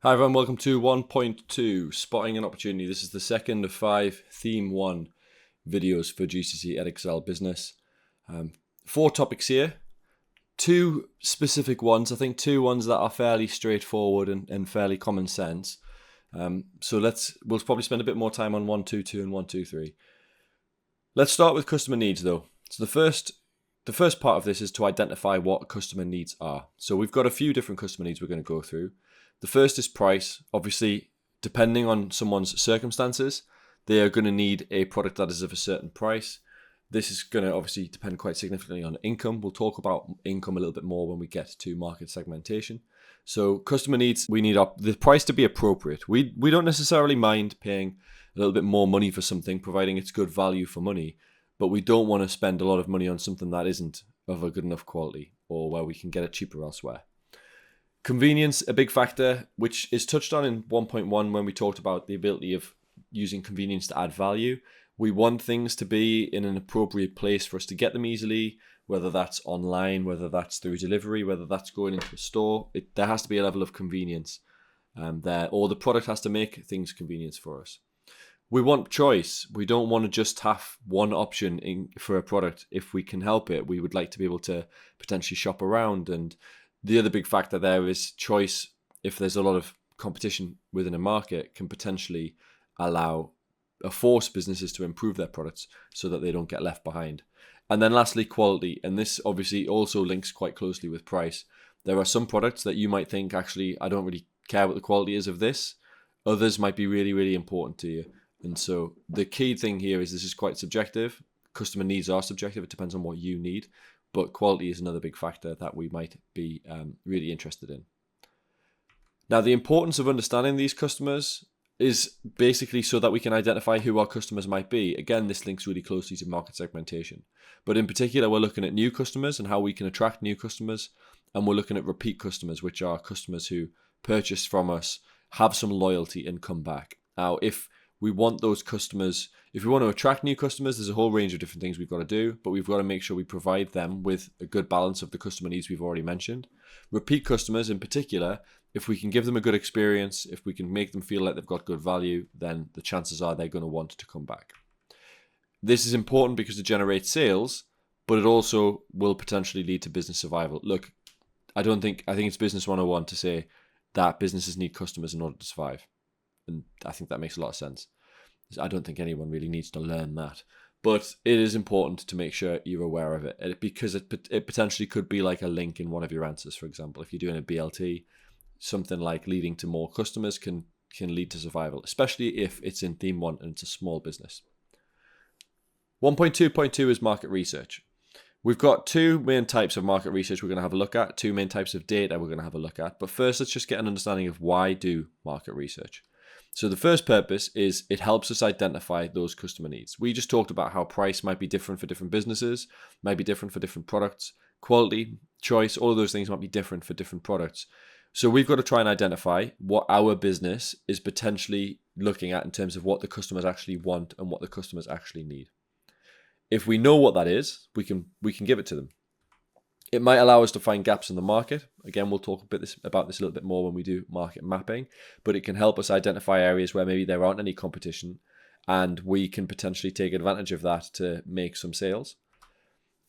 Hi everyone, welcome to 1.2, Spotting an Opportunity. This is the second of 5 Theme 1 videos for GCSE Edexcel Business. 4 topics here, 2 specific ones, I think 2 ones that are fairly straightforward and fairly common sense. So we'll probably spend a bit more time on 1.2.2 and 1.2.3. Let's start with customer needs though. So the first part of this is to identify what customer needs are. So we've got a few different customer needs we're going to go through. The first is price. Obviously, depending on someone's circumstances, they are going to need a product that is of a certain price. This is going to obviously depend quite significantly on income. We'll talk about income a little bit more when we get to market segmentation. So customer needs, we need the price to be appropriate. We don't necessarily mind paying a little bit more money for something, providing it's good value for money, but we don't want to spend a lot of money on something that isn't of a good enough quality or where we can get it cheaper elsewhere. Convenience, a big factor, which is touched on in 1.1 when we talked about the ability of using convenience to add value. We want things to be in an appropriate place for us to get them easily, whether that's online, whether that's through delivery, whether that's going into a store. There has to be a level of convenience there, or the product has to make things convenient for us. We want choice. We don't want to just have one option for a product. If we can help it, we would like to be able to potentially shop around. And the other big factor there is choice. If there's a lot of competition within a market, can potentially force businesses to improve their products so that they don't get left behind. And then lastly, quality. And this obviously also links quite closely with price. There are some products that you might think, actually, I don't really care what the quality is of this. Others might be really, really important to you. And so the key thing here is this is quite subjective. Customer needs are subjective. It depends on what you need. But quality is another big factor that we might be really interested in. Now, the importance of understanding these customers is basically so that we can identify who our customers might be. Again, this links really closely to market segmentation. But in particular, we're looking at new customers and how we can attract new customers. And we're looking at repeat customers, which are customers who purchase from us, have some loyalty and come back. Now, if we want those customers, if we want to attract new customers, there's a whole range of different things we've got to do, but we've got to make sure we provide them with a good balance of the customer needs we've already mentioned. Repeat customers in particular, if we can give them a good experience, if we can make them feel like they've got good value, then the chances are they're going to want to come back. This is important because it generates sales, but it also will potentially lead to business survival. Look, I think it's business 101 to say that businesses need customers in order to survive. And I think that makes a lot of sense. I don't think anyone really needs to learn that. But it is important to make sure you're aware of it because it potentially could be like a link in one of your answers. For example, if you're doing a BLT, something like leading to more customers can lead to survival, especially if it's in theme 1 and it's a small business. 1.2.2 is market research. We've got 2 main types of market research we're going to have a look at, 2 main types of data we're going to have a look at. But first, let's just get an understanding of why do market research. So the first purpose is it helps us identify those customer needs. We just talked about how price might be different for different businesses, might be different for different products, quality, choice, all of those things might be different for different products. So we've got to try and identify what our business is potentially looking at in terms of what the customers actually want and what the customers actually need. If we know what that is, we can give it to them. It might allow us to find gaps in the market. Again, we'll talk about this a little bit more when we do market mapping, but it can help us identify areas where maybe there aren't any competition and we can potentially take advantage of that to make some sales.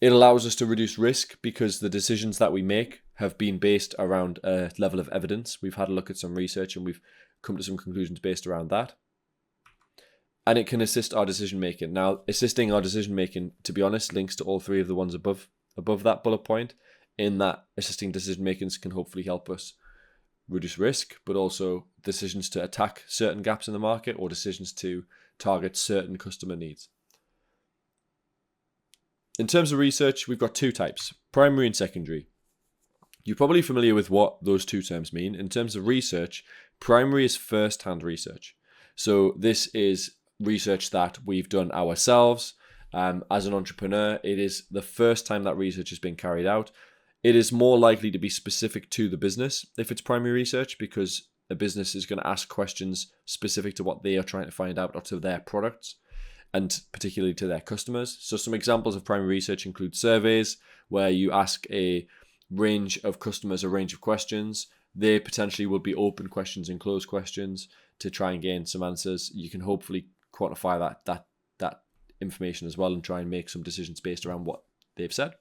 It allows us to reduce risk because the decisions that we make have been based around a level of evidence. We've had a look at some research and we've come to some conclusions based around that. And it can assist our decision making. Now, assisting our decision making, to be honest, links to all 3 of the ones above that bullet point, in that assisting decision makings can hopefully help us reduce risk, but also decisions to attack certain gaps in the market or decisions to target certain customer needs. In terms of research, we've got 2 types, primary and secondary. You're probably familiar with what those 2 terms mean. In terms of research, primary is first-hand research. So this is research that we've done ourselves. As an entrepreneur, it is the first time that research has been carried out. It is more likely to be specific to the business if it's primary research, because a business is going to ask questions specific to what they are trying to find out or to their products, and particularly to their customers. So some examples of primary research include surveys where you ask a range of customers a range of questions. They potentially would be open questions and closed questions to try and gain some answers. You can hopefully quantify that information as well and try and make some decisions based around what they've said.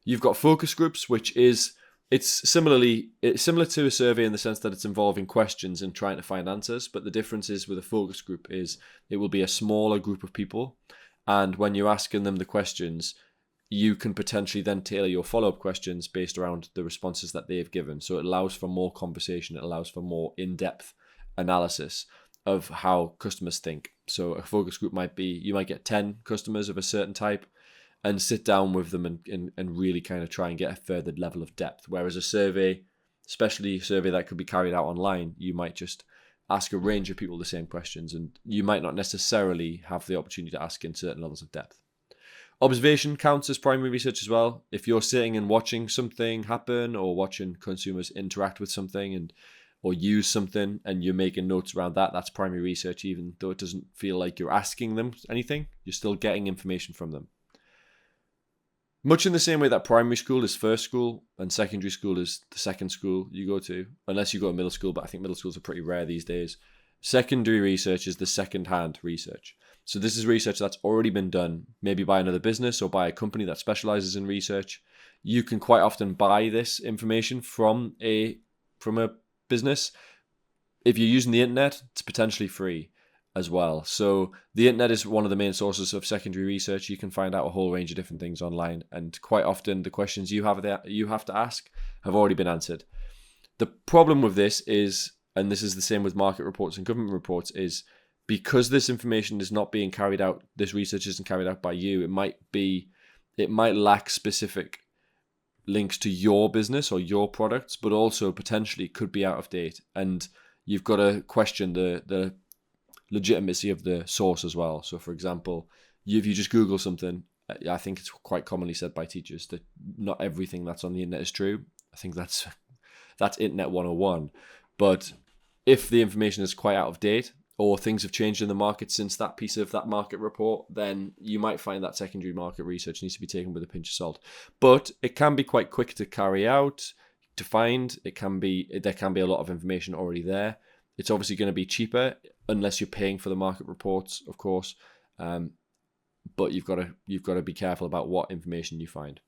You've got focus groups, which is it's similar to a survey in the sense that it's involving questions and trying to find answers. But the difference is with a focus group is it will be a smaller group of people, and when you're asking them the questions, you can potentially then tailor your follow-up questions based around the responses that they've given. So it allows for more conversation. It allows for more in-depth analysis of how customers think. So a focus group might be, you might get 10 customers of a certain type and sit down with them and really kind of try and get a further level of depth. Whereas a survey, especially a survey that could be carried out online, you might just ask a range of people the same questions, and you might not necessarily have the opportunity to ask in certain levels of depth. Observation counts as primary research as well. If you're sitting and watching something happen or watching consumers interact with something or use something and you're making notes around that, that's primary research, even though it doesn't feel like you're asking them anything. You're still getting information from them. Much in the same way that primary school is first school and secondary school is the second school you go to, unless you go to middle school, but I think middle schools are pretty rare these days. Secondary research is the second-hand research. So this is research that's already been done, maybe by another business or by a company that specializes in research. You can quite often buy this information from a business. If you're using the internet, it's potentially free as well. So the internet is one of the main sources of secondary research. You can find out a whole range of different things online, and quite often the questions you have to ask have already been answered. The problem with this is, and this is the same with market reports and government reports, is because this information is not being carried out, this research isn't carried out by you, it might lack specific links to your business or your products, but also potentially could be out of date. And you've got to question the legitimacy of the source as well. So for example, if you just Google something, I think it's quite commonly said by teachers that not everything that's on the internet is true. I think that's internet 101. But if the information is quite out of date, or things have changed in the market since that piece of that market report, then you might find that secondary market research needs to be taken with a pinch of salt. But it can be quite quick to carry out, to find. There can be a lot of information already there. It's obviously going to be cheaper unless you're paying for the market reports, of course. But you've got to be careful about what information you find.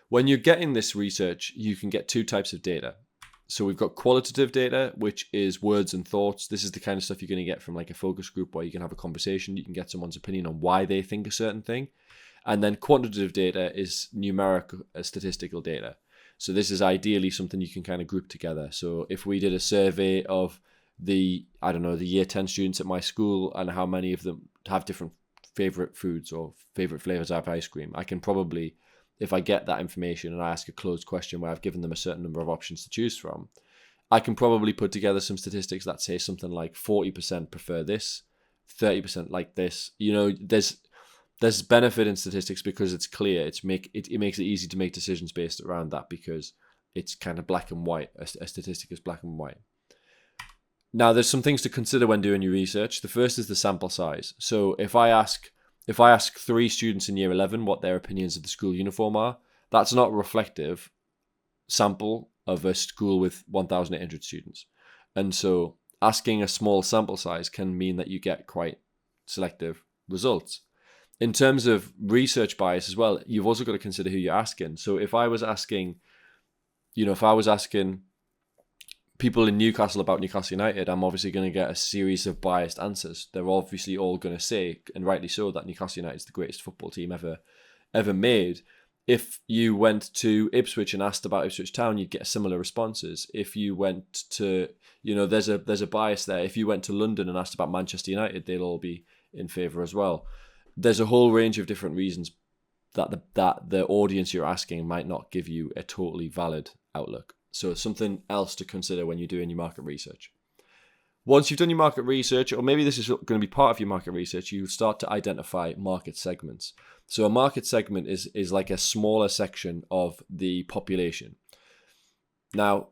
When you're getting this research, you can get two types of data. So we've got qualitative data, which is words and thoughts. This is the kind of stuff you're going to get from like a focus group where you can have a conversation. You can get someone's opinion on why they think a certain thing. And then quantitative data is numeric statistical data. So this is ideally something you can kind of group together. So if we did a survey of the year 10 students at my school and how many of them have different favorite foods or favorite flavors of ice cream, I can probably, if I get that information and I ask a closed question where I've given them a certain number of options to choose from, I can probably put together some statistics that say something like 40% prefer this, 30% like this. You know, there's benefit in statistics because it's clear. It makes it easy to make decisions based around that because it's kind of black and white. A statistic is black and white. Now, there's some things to consider when doing your research. The first is the sample size. So if I ask 3 students in year 11 what their opinions of the school uniform are, that's not a reflective sample of a school with 1,800 students. And so asking a small sample size can mean that you get quite selective results. In terms of research bias as well, you've also got to consider who you're asking. So if I was asking people in Newcastle about Newcastle United, I'm obviously going to get a series of biased answers. They're obviously all going to say, and rightly so, that Newcastle United is the greatest football team ever made. If you went to Ipswich and asked about Ipswich Town, you'd get similar responses. If you went to, there's a bias there. If you went to London and asked about Manchester United, they'll all be in favour as well. There's a whole range of different reasons that the audience you're asking might not give you a totally valid outlook. So it's something else to consider when you're doing your market research. Once you've done your market research, or maybe this is going to be part of your market research, you start to identify market segments. So a market segment is like a smaller section of the population. Now,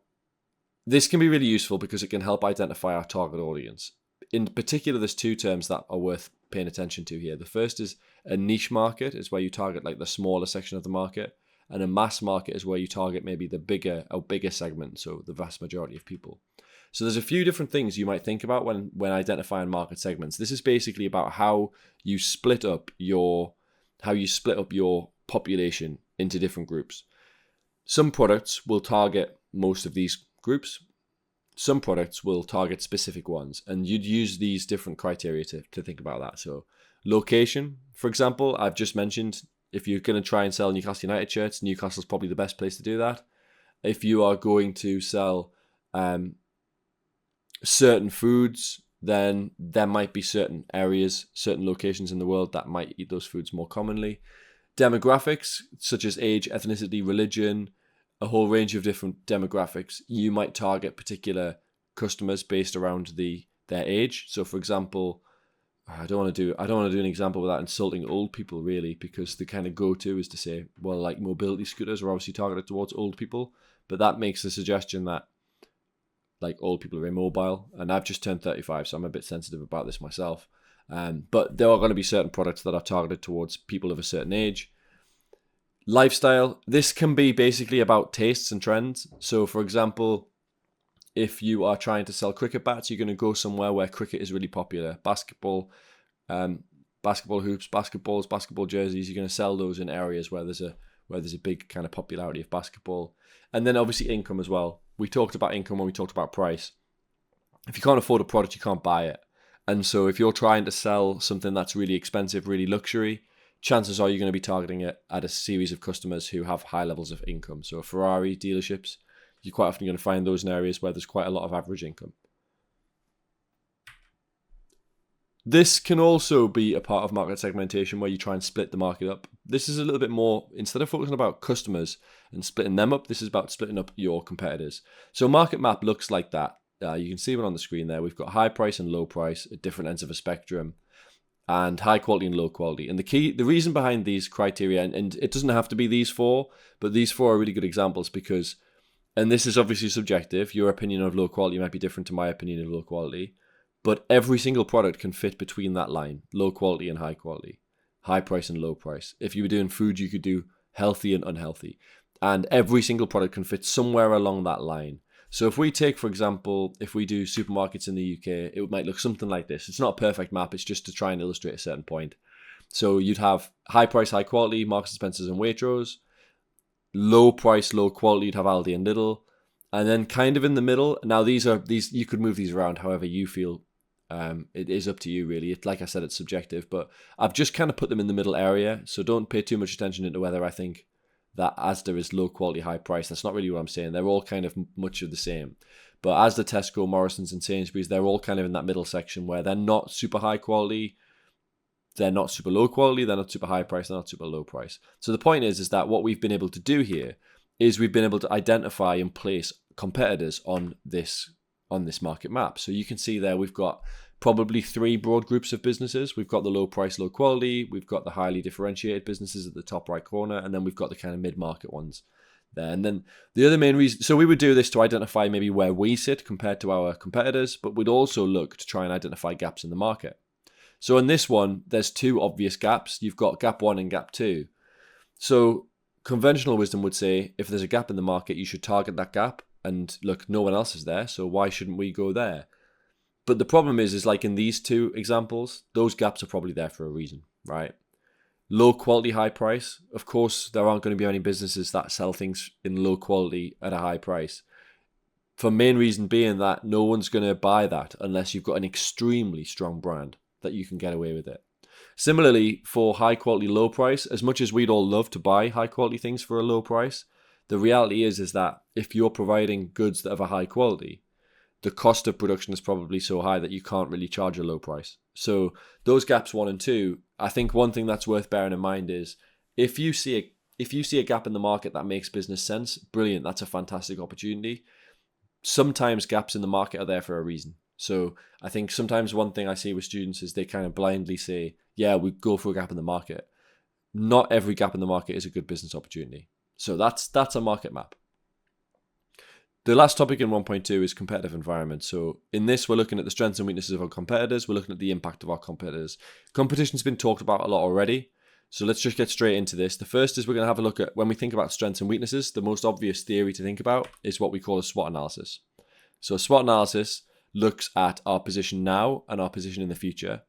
this can be really useful because it can help identify our target audience. In particular, there's 2 terms that are worth paying attention to here. The first is a niche market, is where you target like the smaller section of the market. and a mass market is where you target maybe the bigger segment, so the vast majority of people. So there's a few different things you might think about when identifying market segments. This is basically about how you split up your population into different groups. Some products will target most of these groups. Some products will target specific ones, and you'd use these different criteria to think about that. So location, for example, I've just mentioned, if you're going to try and sell Newcastle United shirts, Newcastle's probably the best place to do that. If you are going to sell certain foods, then there might be certain areas, certain locations in the world that might eat those foods more commonly. Demographics, such as age, ethnicity, religion, a whole range of different demographics. You might target particular customers based around their age. So, for example, I don't want to do an example without insulting old people, really, because the kind of go-to is to say, well, like mobility scooters are obviously targeted towards old people, but that makes the suggestion that like old people are immobile, and I've just turned 35, so I'm a bit sensitive about this myself. But there are going to be certain products that are targeted towards people of a certain age. Lifestyle, this can be basically about tastes and trends. So, for example, if you are trying to sell cricket bats, you're going to go somewhere where cricket is really popular. Basketball hoops, basketballs, basketball jerseys. You're going to sell those in areas where there's a big kind of popularity of basketball. And then obviously income as well. We talked about income when we talked about price. If you can't afford a product, you can't buy it. And so if you're trying to sell something that's really expensive, really luxury, chances are you're going to be targeting it at a series of customers who have high levels of income. So Ferrari dealerships, you're quite often going to find those in areas where there's quite a lot of average income. This can also be a part of market segmentation where you try and split the market up. This is a little bit more, instead of focusing about customers and splitting them up, this is about splitting up your competitors. So market map looks like that. You can see it on the screen there. We've got high price and low price at different ends of a spectrum, and high quality and low quality. And the reason behind these criteria, and it doesn't have to be these four, but these four are really good examples because, and this is obviously subjective, your opinion of low quality might be different to my opinion of low quality, but every single product can fit between that line, low quality and high quality, high price and low price. If you were doing food, you could do healthy and unhealthy. And every single product can fit somewhere along that line. So if we take, for example, if we do supermarkets in the UK, it might look something like this. It's not a perfect map, it's just to try and illustrate a certain point. So you'd have high price, high quality, Marks and Spencer's and Waitrose. Low price, low quality, you'd have Aldi and Lidl. And then kind of in the middle, now these you could move these around however you feel. It is up to you, really. Like I said, it's subjective, but I've just kind of put them in the middle area. So don't pay too much attention into whether I think that Asda is low quality, high price. That's not really what I'm saying. They're all kind of much of the same. But Asda, Tesco, Morrison's and Sainsbury's, they're all kind of in that middle section where they're not super high quality, they're not super low quality, they're not super high price, they're not super low price. So the point is that what we've been able to do here is we've been able to identify and place competitors on this market map. So you can see there we've got probably three broad groups of businesses. We've got the low price, low quality, we've got the highly differentiated businesses at the top right corner, and then we've got the kind of mid-market ones there. And then the other main reason, so we would do this to identify maybe where we sit compared to our competitors, but we'd also look to try and identify gaps in the market. So in this one, there's two obvious gaps. You've got gap 1 and gap 2. So conventional wisdom would say if there's a gap in the market, you should target that gap. And look, no one else is there, so why shouldn't we go there? But the problem is like in these two examples, those gaps are probably there for a reason, right? Low quality, high price. Of course, there aren't going to be any businesses that sell things in low quality at a high price. For main reason being that no one's going to buy that unless you've got an extremely strong brand that you can get away with it. Similarly, for high quality, low price, as much as we'd all love to buy high quality things for a low price, the reality is that if you're providing goods that have a high quality, the cost of production is probably so high that you can't really charge a low price. So those gaps 1 and 2, I think one thing that's worth bearing in mind is if you see a gap in the market that makes business sense, brilliant, that's a fantastic opportunity. Sometimes gaps in the market are there for a reason. So I think sometimes one thing I see with students is they kind of blindly say, yeah, we go for a gap in the market. Not every gap in the market is a good business opportunity. So that's a market map. The last topic in 1.2 is competitive environment. So in this, we're looking at the strengths and weaknesses of our competitors. We're looking at the impact of our competitors. Competition's been talked about a lot already. So let's just get straight into this. The first is we're going to have a look at, when we think about strengths and weaknesses, the most obvious theory to think about is what we call a SWOT analysis. So a SWOT analysis looks at our position now and our position in the future,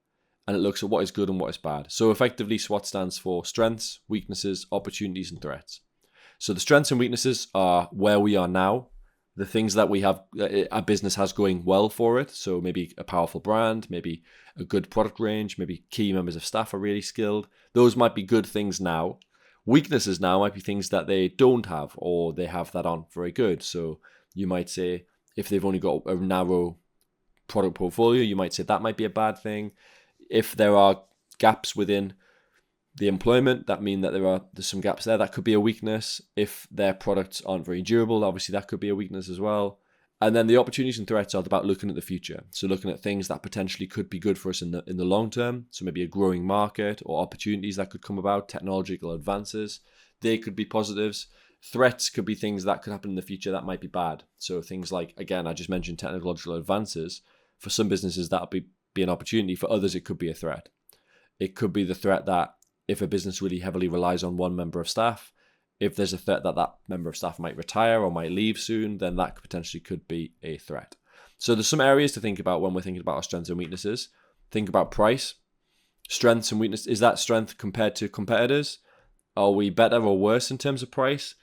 and it looks at what is good and what is bad. So effectively, SWOT stands for strengths, weaknesses, opportunities, and threats. So the strengths and weaknesses are where we are now, the things that we have, our business has going well for it. So maybe a powerful brand, maybe a good product range, maybe key members of staff are really skilled. Those might be good things now. Weaknesses now might be things that they don't have, or they have that aren't very good. So you might say, if they've only got a narrow product portfolio, you might say that might be a bad thing. If there are gaps within the employment, that mean that there's some gaps there, that could be a weakness. If their products aren't very durable, obviously that could be a weakness as well. And then the opportunities and threats are about looking at the future. So looking at things that potentially could be good for us in the long term. So maybe a growing market or opportunities that could come about, technological advances. They could be positives. Threats could be things that could happen in the future that might be bad. So things like, again, I just mentioned technological advances. For some businesses, that'll be an opportunity. For others, it could be a threat. It could be the threat that if a business really heavily relies on one member of staff, if there's a threat that that member of staff might retire or might leave soon, then that potentially could be a threat. So there's some areas to think about when we're thinking about our strengths and weaknesses. Think about price. Strengths and weaknesses. Is that strength compared to competitors? Are we better or worse in terms of price?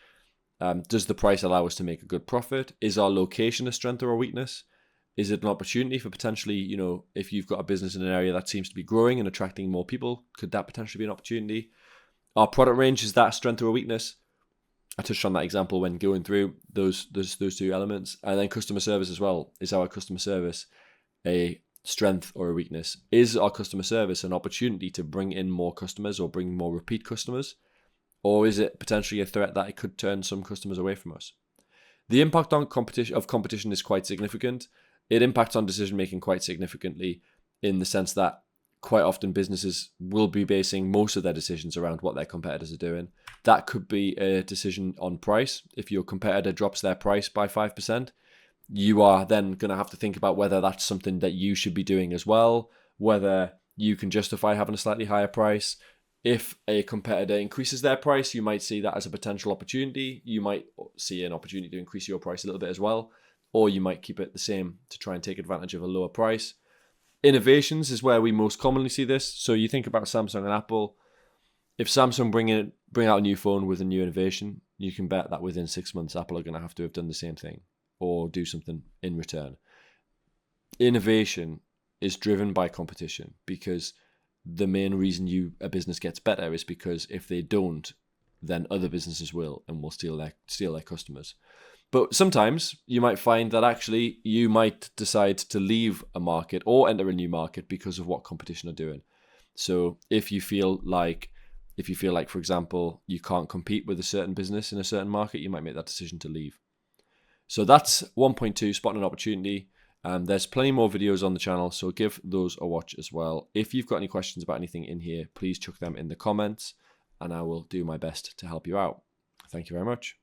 Does the price allow us to make a good profit? Is our location a strength or a weakness? Is it an opportunity for potentially, if you've got a business in an area that seems to be growing and attracting more people, could that potentially be an opportunity? Our product range, is that a strength or a weakness? I touched on that example when going through those two elements. And then customer service as well. Is our customer service a strength or a weakness? Is our customer service an opportunity to bring in more customers or bring more repeat customers? Or is it potentially a threat that it could turn some customers away from us? The impact on competition is quite significant. It impacts on decision making quite significantly, in the sense that quite often businesses will be basing most of their decisions around what their competitors are doing. That could be a decision on price. If your competitor drops their price by 5%, you are then going to have to think about whether that's something that you should be doing as well, whether you can justify having a slightly higher price. If a competitor increases their price, you might see that as a potential opportunity. You might see an opportunity to increase your price a little bit as well, or you might keep it the same to try and take advantage of a lower price. Innovations is where we most commonly see this. So you think about Samsung and Apple. If Samsung bring out a new phone with a new innovation, you can bet that within 6 months, Apple are going to have done the same thing or do something in return. Innovation is driven by competition, because the main reason a business gets better is because if they don't, then other businesses will and will steal their customers. But sometimes you might find that actually you might decide to leave a market or enter a new market because of what competition are doing. So if you feel like, for example, you can't compete with a certain business in a certain market, you might make that decision to leave. So that's 1.2, spotting an opportunity. There's plenty more videos on the channel, so give those a watch as well. If you've got any questions about anything in here, please chuck them in the comments and I will do my best to help you out. Thank you very much.